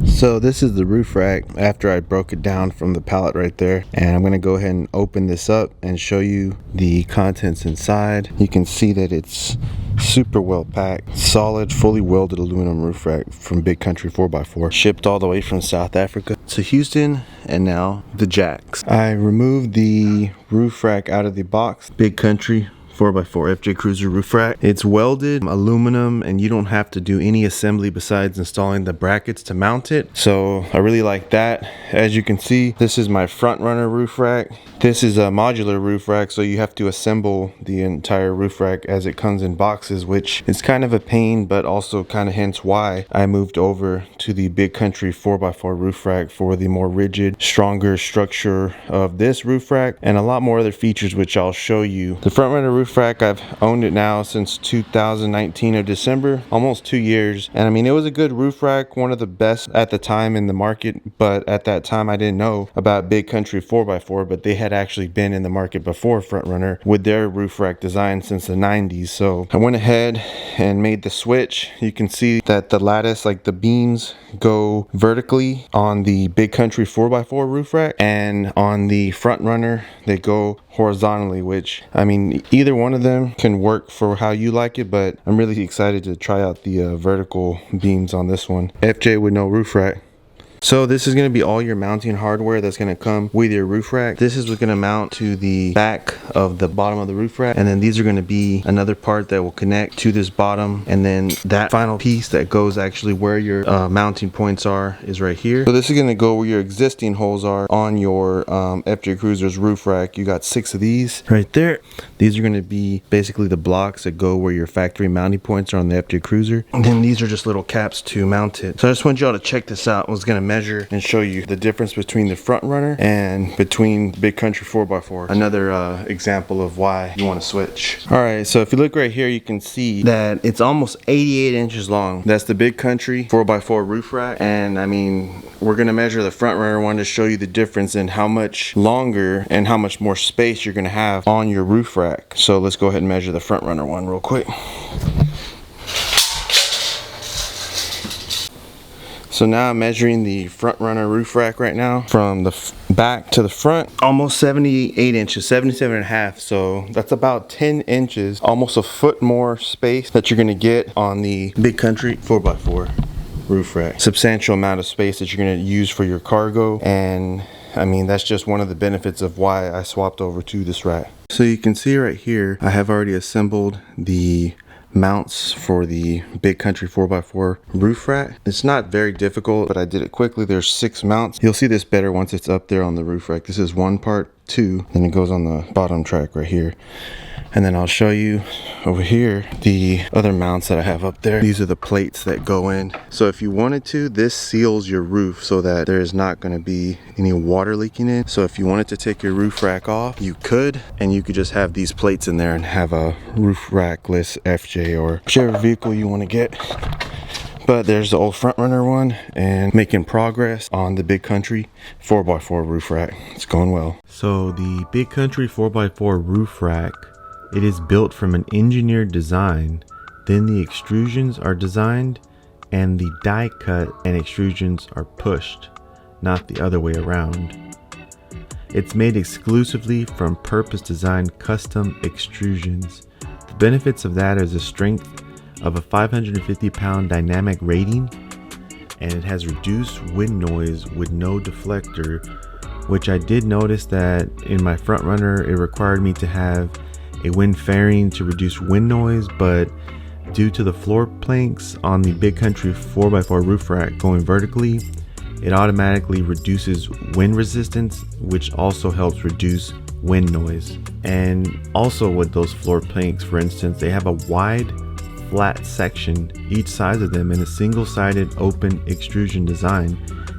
So this is the roof rack after I broke it down from the pallet right there, and I'm going to go ahead and open this up and show you the contents inside. You can see that it's super well packed, solid, fully welded aluminum roof rack from Big Country 4x4, shipped all the way from South Africa to Houston, and now the jacks. I removed the roof rack out of the box. Big Country 4x4 FJ Cruiser roof rack. It's welded aluminum, and you don't have to do any assembly besides installing the brackets to mount it. So I really like that. As you can see, this is my front runner roof rack. This is a modular roof rack, so you have to assemble the entire roof rack as it comes in boxes, which is kind of a pain, but also kind of hence why I moved over to the Big Country 4x4 roof rack for the more rigid, stronger structure of this roof rack and a lot more other features, which I'll show you. The front runner roof rack, I've owned it now since 2019 of December, almost 2 years, and I mean, it was a good roof rack, one of the best at the time in the market. But at that time I didn't know about Big Country 4x4, but they had actually been in the market before Front Runner with their roof rack design since the 90s. So I went ahead and made the switch. You can see that the lattice, like the beams, go vertically on the Big Country 4x4 roof rack, and on the Front Runner they go horizontally, which I mean, either one of them can work for how you like it, but I'm really excited to try out the vertical beams on this one. FJ with no roof rack. So this is going to be all your mounting hardware that's going to come with your roof rack. This is what's going to mount to the back of the bottom of the roof rack, and then these are going to be another part that will connect to this bottom, and then that final piece that goes actually where your mounting points are is right here. So this is going to go where your existing holes are on your FJ Cruiser's roof rack. You got 6 of these right there. These are going to be basically the blocks that go where your factory mounting points are on the FJ Cruiser, and then these are just little caps to mount it. So I just want y'all to check this out. I was going to measure and show you the difference between the Front Runner and between Big Country 4x4. Another example of why you want to switch. All right, so if you look right here, you can see that it's almost 88 inches long. That's the Big Country 4x4 roof rack, and I mean, we're gonna measure the Front Runner one to show you the difference in how much longer and how much more space you're gonna have on your roof rack. So let's go ahead and measure the Front Runner one real quick. So now I'm measuring the Front Runner roof rack right now from the back to the front, almost 78 inches, 77.5. So that's about 10 inches, almost a foot more space that you're gonna get on the Big Country 4x4 roof rack. Substantial amount of space that you're gonna use for your cargo, and I mean, that's just one of the benefits of why I swapped over to this rack. So you can see right here, I have already assembled the mounts for the Big Country 4x4 roof rack. It's not very difficult, but I did it quickly. There's 6 mounts. You'll see this better once it's up there on the roof rack. This is one part, 2, then it goes on the bottom track right here. And then I'll show you over here the other mounts that I have up there. These are the plates that go in. So if you wanted to, this seals your roof so that there is not going to be any water leaking in. So if you wanted to take your roof rack off, you could, and you could just have these plates in there and have a roof rackless FJ or whichever vehicle you want to get. But there's the old Front Runner one, and making progress on the Big Country 4x4 roof rack. It's going well. So the Big Country 4x4 roof rack, it is built from an engineered design. Then the extrusions are designed and the die cut and extrusions are pushed, not the other way around. It's made exclusively from purpose designed custom extrusions. The The benefits of that is a strength of a 550-pound dynamic rating, and it has reduced wind noise with no deflector, which I did notice that in my front runner it required me to have a wind fairing to reduce wind noise, but due to the floor planks on the Big Country 4x4 roof rack going vertically, it automatically reduces wind resistance, which also helps reduce wind noise. And also with those floor planks, for instance, they have a wide flat section each side of them in a single-sided open extrusion design,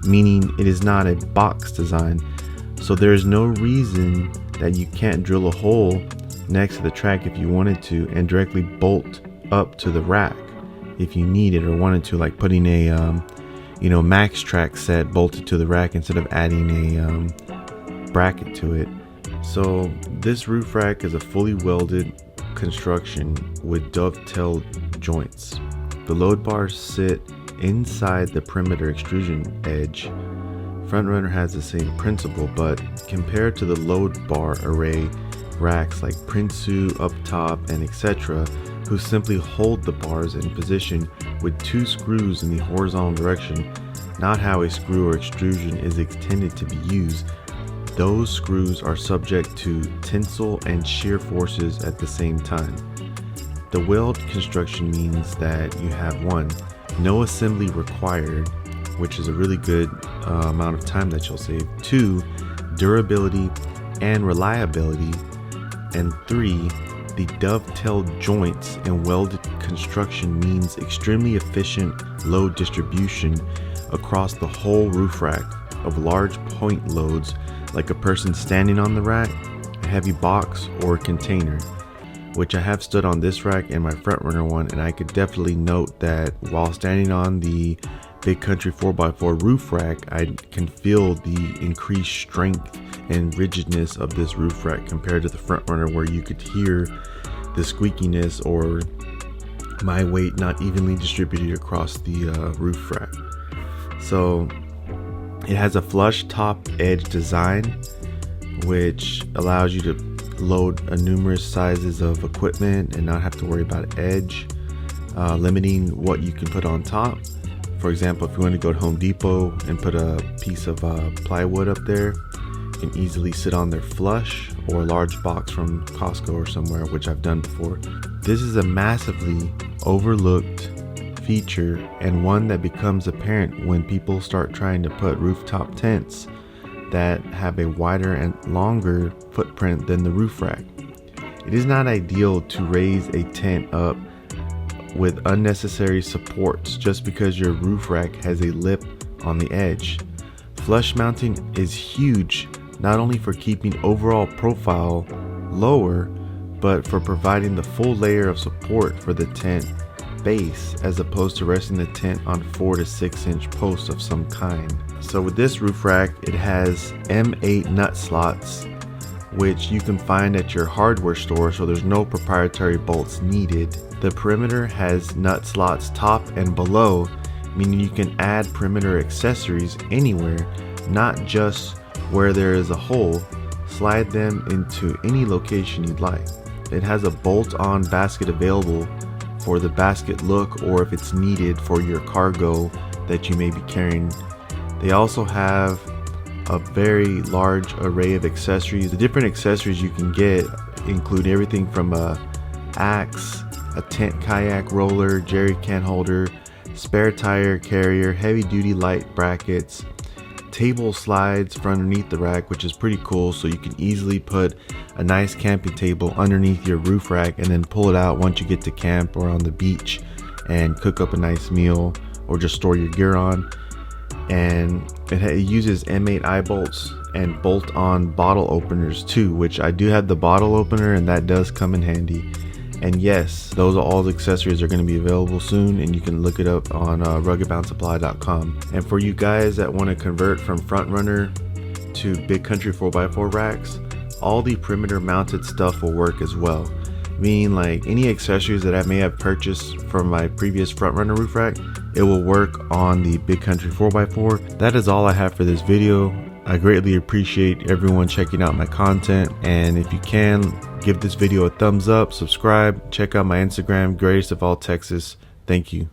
meaning it is not a box design. So there is no reason that you can't drill a hole next to the track if you wanted to and directly bolt up to the rack if you needed or wanted to, like putting a max track set bolted to the rack instead of adding a bracket to it. So this roof rack is a fully welded construction with dovetail joints. The load bars sit inside the perimeter extrusion edge. Front runner has the same principle, but compared to the load bar array racks like Prinsu, Up Top, and etc., who simply hold the bars in position with 2 screws in the horizontal direction, not how a screw or extrusion is intended to be used. Those screws are subject to tensile and shear forces at the same time. The weld construction means that you have 1, no assembly required, which is a really good amount of time that you'll save. 2, durability and reliability. And 3, the dovetail joints in welded construction means extremely efficient load distribution across the whole roof rack of large point loads, like a person standing on the rack, a heavy box, or a container, which I have stood on this rack and my front runner one, and I could definitely note that while standing on the Big Country 4x4 roof rack, I can feel the increased strength and rigidness of this roof rack compared to the front runner, where you could hear the squeakiness or my weight not evenly distributed across the roof rack. So it has a flush top edge design, which allows you to load numerous sizes of equipment and not have to worry about edge, limiting what you can put on top. For example, if you want to go to Home Depot and put a piece of plywood up there, you can easily sit on there flush, or a large box from Costco or somewhere, which I've done before. This is a massively overlooked feature, and one that becomes apparent when people start trying to put rooftop tents that have a wider and longer footprint than the roof rack. It is not ideal to raise a tent up with unnecessary supports just because your roof rack has a lip on the edge. Flush mounting is huge, not only for keeping overall profile lower, but for providing the full layer of support for the tent base, as opposed to resting the tent on 4 to 6 inch posts of some kind. So with this roof rack, it has M8 nut slots, which you can find at your hardware store, so there's no proprietary bolts needed. The perimeter has nut slots top and below, meaning you can add perimeter accessories anywhere, not just where there is a hole. Slide them into any location you'd like. It has a bolt-on basket available for the basket look, or if it's needed for your cargo that you may be carrying. They also have a very large array of accessories. The different accessories you can get include everything from a axe, a tent kayak roller, jerry can holder, spare tire carrier, heavy duty light brackets, table slides for underneath the rack, which is pretty cool, so you can easily put a nice camping table underneath your roof rack and then pull it out once you get to camp or on the beach and cook up a nice meal or just store your gear on. And it uses M8 eye bolts and bolt-on bottle openers too, which I do have the bottle opener, and that does come in handy. And yes, those are all the accessories that are going to be available soon, and you can look it up on ruggedboundsupply.com. And for you guys that want to convert from front runner to Big Country 4x4 racks, all the perimeter mounted stuff will work as well. Meaning, like, any accessories that I may have purchased from my previous front runner roof rack, it will work on the Big Country 4x4. That is all I have for this video. I greatly appreciate everyone checking out my content, and if you can, give this video a thumbs up, subscribe, check out my Instagram, greatest of all Texas. Thank you.